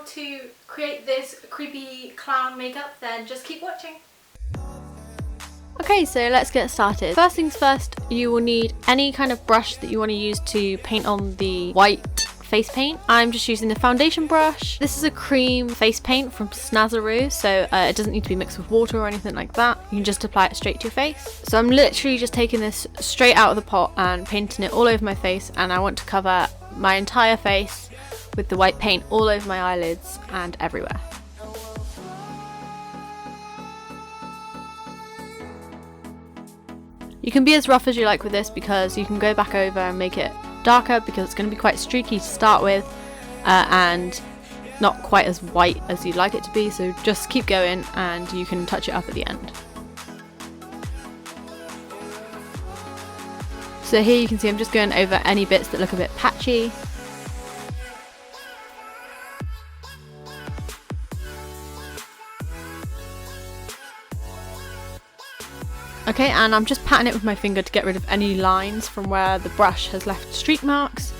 to create this creepy clown makeup, then just keep watching. Okay, so let's get started. First things first, you will need any kind of brush that you want to use to paint on the white face paint. I'm just using the foundation brush. This is a cream face paint from Snazaroo, so it doesn't need to be mixed with water or anything like that. You can just apply it straight to your face. So I'm literally just taking this straight out of the pot and painting it all over my face, and I want to cover my entire face with the white paint all over my eyelids and everywhere. You can be as rough as you like with this because you can go back over and make it darker because it's going to be quite streaky to start with and not quite as white as you'd like it to be, so just keep going and you can touch it up at the end. So here you can see I'm just going over any bits that look a bit patchy. Okay, and I'm just patting it with my finger to get rid of any lines from where the brush has left streak marks.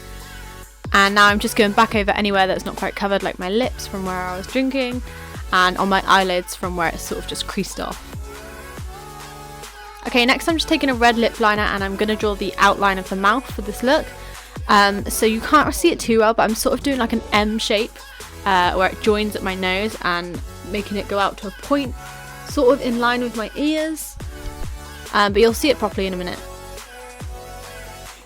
And now I'm just going back over anywhere that's not quite covered, like my lips from where I was drinking, and on my eyelids from where it's sort of just creased off. Okay, next I'm just taking a red lip liner and I'm going to draw the outline of the mouth for this look. So you can't see it too well, but I'm sort of doing like an M shape where it joins at my nose and making it go out to a point, sort of in line with my ears. But you'll see it properly in a minute.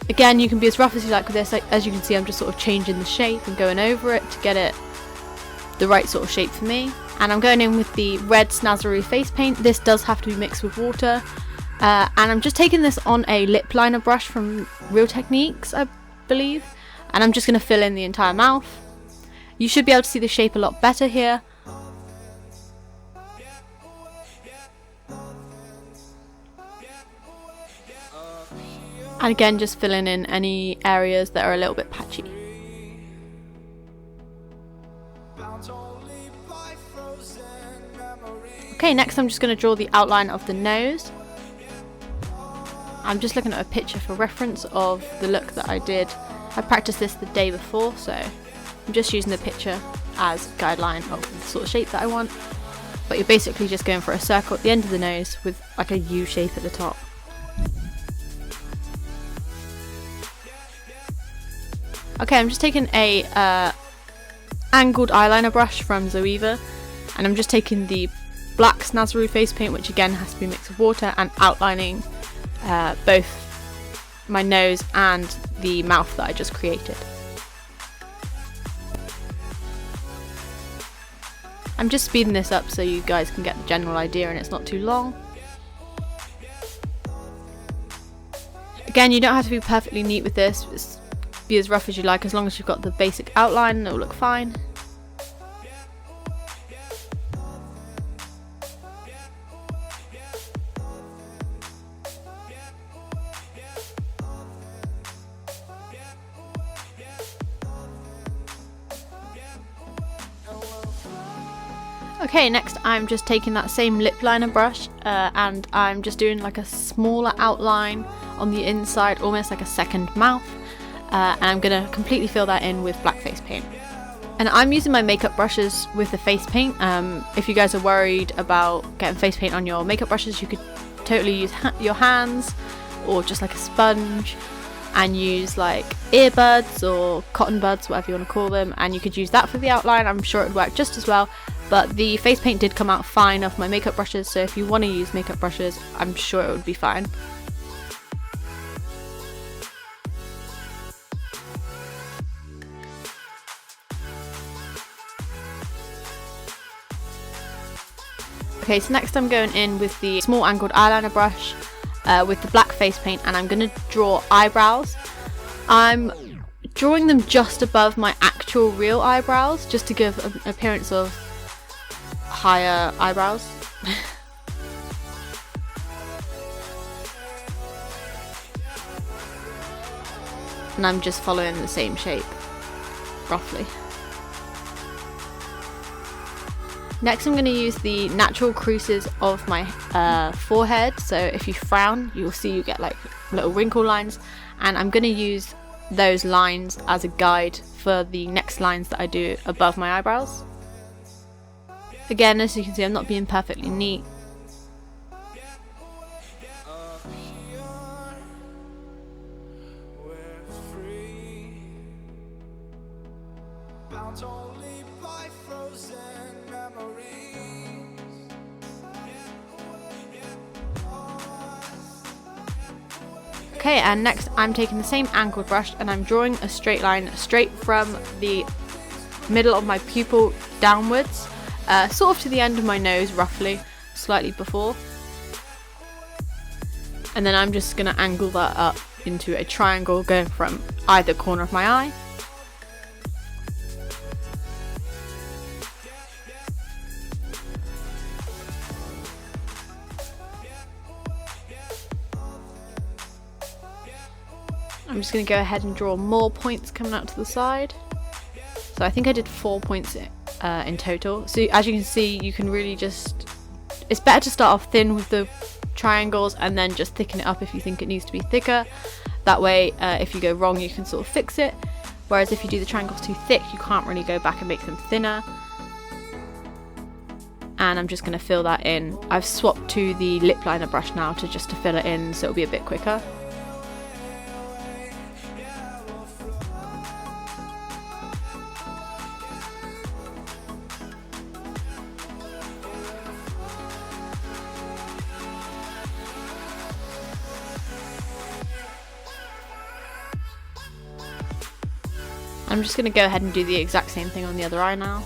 Again, you can be as rough as you like with this. As you can see, I'm just sort of changing the shape and going over it to get it the right sort of shape for me. And I'm going in with the red Snazaroo face paint. This does have to be mixed with water. And I'm just taking this on a lip liner brush from Real Techniques, I believe. And I'm just going to fill in the entire mouth. You should be able to see the shape a lot better here. And again, just filling in any areas that are a little bit patchy. Okay, next I'm just going to draw the outline of the nose. I'm just looking at a picture for reference of the look that I did. I practiced this the day before, so I'm just using the picture as a guideline of the sort of shape that I want. But you're basically just going for a circle at the end of the nose with like a U shape at the top. Okay, I'm just taking a angled eyeliner brush from Zoeva, and I'm just taking the black Snazaroo face paint, which again has to be mixed with water, and outlining both my nose and the mouth that I just created. I'm just speeding this up so you guys can get the general idea and it's not too long. Again, you don't have to be perfectly neat with this. Just be as rough as you like, as long as you've got the basic outline, it'll look fine. Okay, next I'm just taking that same lip liner brush and I'm just doing like a smaller outline on the inside, almost like a second mouth. And I'm going to completely fill that in with black face paint. And I'm using my makeup brushes with the face paint. If you guys are worried about getting face paint on your makeup brushes, you could totally use your hands or just like a sponge and use like earbuds or cotton buds, whatever you want to call them, and you could use that for the outline. I'm sure it would work just as well, but the face paint did come out fine off my makeup brushes, so if you want to use makeup brushes, I'm sure it would be fine. Okay, so next I'm going in with the small angled eyeliner brush with the black face paint, and I'm going to draw eyebrows. I'm drawing them just above my actual real eyebrows, just to give an appearance of higher eyebrows. And I'm just following the same shape, roughly. Next I'm going to use the natural creases of my forehead, so if you frown you'll see you get like little wrinkle lines, and I'm going to use those lines as a guide for the next lines that I do above my eyebrows. Again, as you can see, I'm not being perfectly neat. Okay, and next I'm taking the same angled brush and I'm drawing a straight line straight from the middle of my pupil downwards, sort of to the end of my nose roughly, slightly before. And then I'm just going to angle that up into a triangle going from either corner of my eye. I'm just going to go ahead and draw more points coming out to the side. So I think I did 4 points in total. So as you can see, you can really just, it's better to start off thin with the triangles and then just thicken it up if you think it needs to be thicker. That way, if you go wrong, you can sort of fix it. Whereas if you do the triangles too thick, you can't really go back and make them thinner. And I'm just going to fill that in. I've swapped to the lip liner brush now to fill it in, so it'll be a bit quicker. I'm just going to go ahead and do the exact same thing on the other eye now.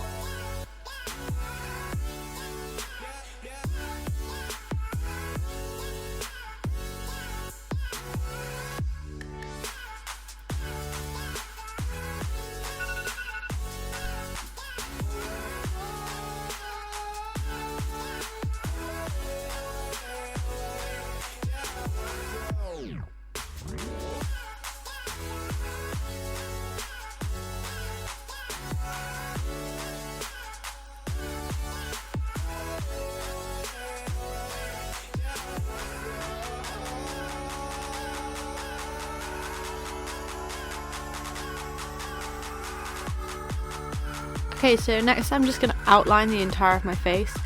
Okay, so next I'm just going to outline the entire of my face.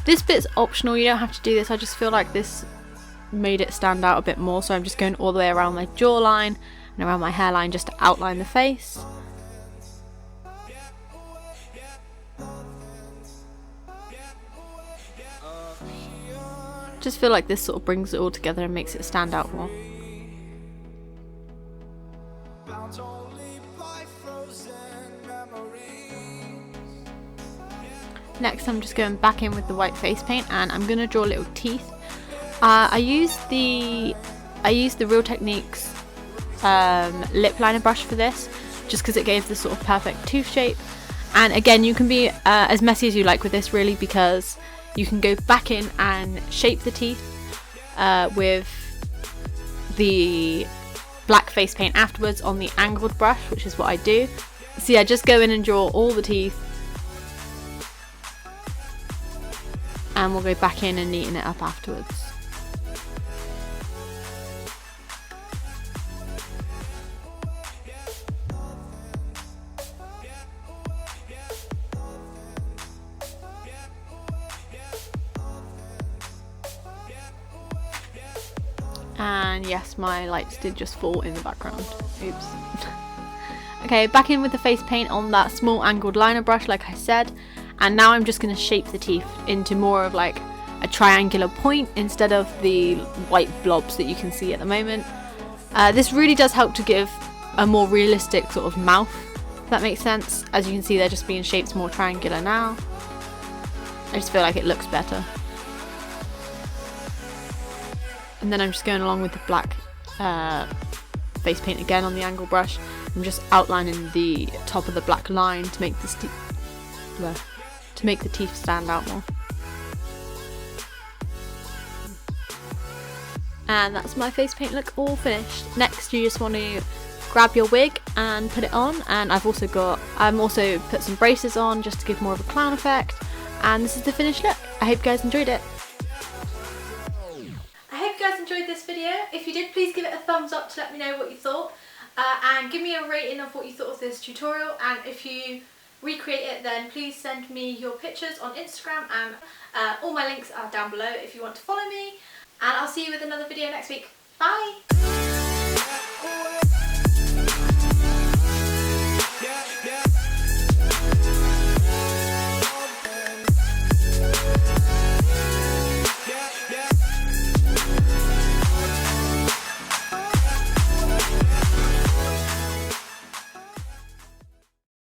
This bit's optional, you don't have to do this, I just feel like this made it stand out a bit more, so I'm just going all the way around my jawline and around my hairline just to outline the face. Just feel like this sort of brings it all together and makes it stand out more. Next I'm just going back in with the white face paint and I'm going to draw little teeth. I use the Real Techniques lip liner brush for this, just because it gave the sort of perfect tooth shape. And again, you can be as messy as you like with this really, because you can go back in and shape the teeth with the black face paint afterwards on the angled brush, which is what I do. So yeah, just go in and draw all the teeth. And we'll go back in and neaten it up afterwards. And yes, my lights did just fall in the background. Oops. Okay, back in with the face paint on that small angled liner brush like I said. And now I'm just going to shape the teeth into more of like a triangular point instead of the white blobs that you can see at the moment. This really does help to give a more realistic sort of mouth, if that makes sense. As you can see, they're just being shaped more triangular now. I just feel like it looks better. And then I'm just going along with the black face paint again on the angle brush. I'm just outlining the top of the black line to make this to make the teeth stand out more. And that's my face paint look all finished. Next you just want to grab your wig and put it on, and I've also put some braces on just to give more of a clown effect, and this is the finished look. I hope you guys enjoyed it. I hope you guys enjoyed this video. If you did, please give it a thumbs up to let me know what you thought, and give me a rating of what you thought of this tutorial. And if you recreate it, then please send me your pictures on Instagram, and all my links are down below if you want to follow me. And I'll see you with another video next week. Bye!